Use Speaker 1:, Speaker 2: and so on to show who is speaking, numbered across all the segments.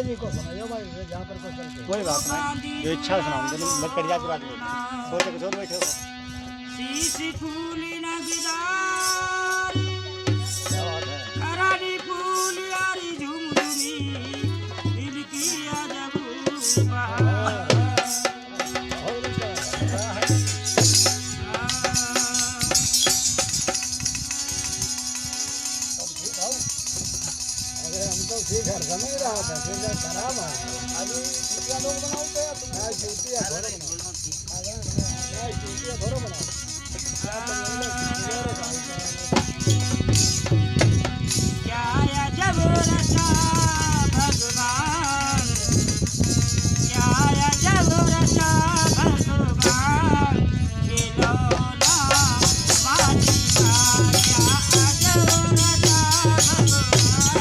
Speaker 1: जी को सुनाइयो भाई जहाँ पर को चलते।
Speaker 2: कोई बात नहीं, जो इच्छा सुनाऊंगा मैं कड़िया की बात बोल छोड़ बैठे हो।
Speaker 3: सीसी फूली न गिदारी
Speaker 2: क्या बात है।
Speaker 3: करारी फूल यारी झुमझुमी दिल की अजब बहार।
Speaker 1: ठीक है समझ रहा था फिर खराब है अभी चूतिया लोग बनाते हैं तुम चूतिया घोड़े चूतिया घोड़े बनाओ
Speaker 3: क्या अजब रचा भगवान क्या अजब रचा भगवान खिलौना माटी का क्या अजब रचा भगवान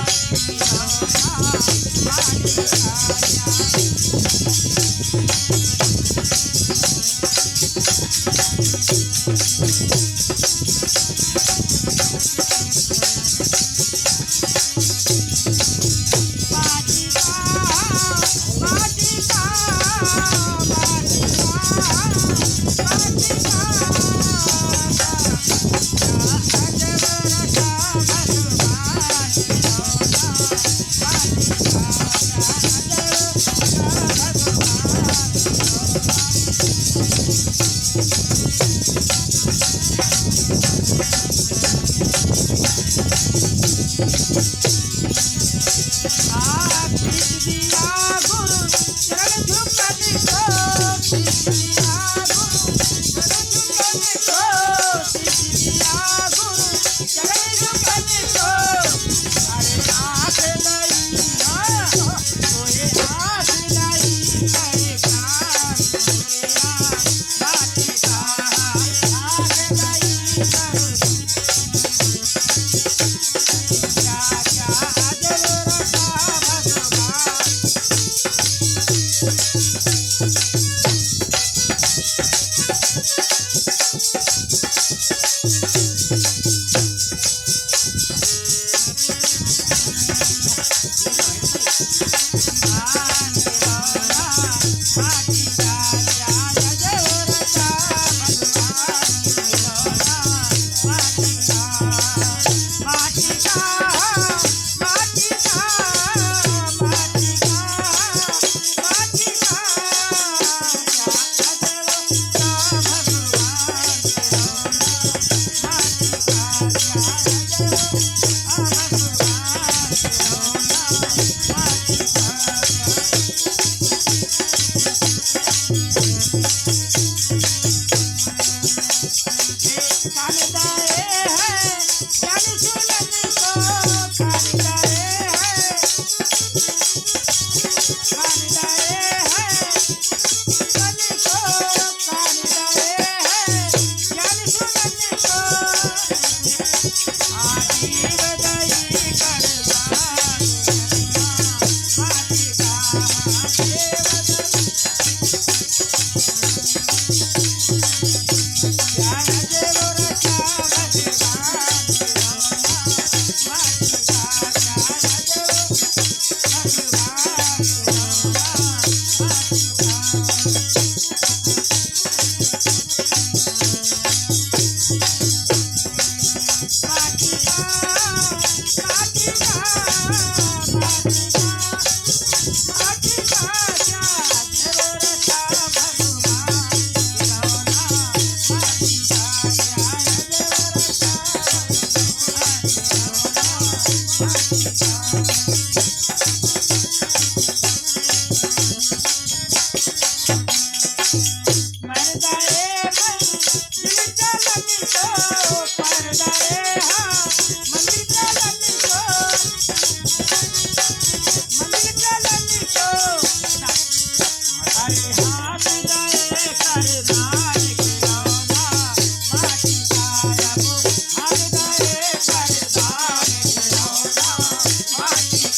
Speaker 3: Bye.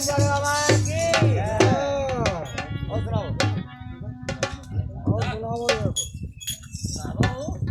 Speaker 1: जड़वा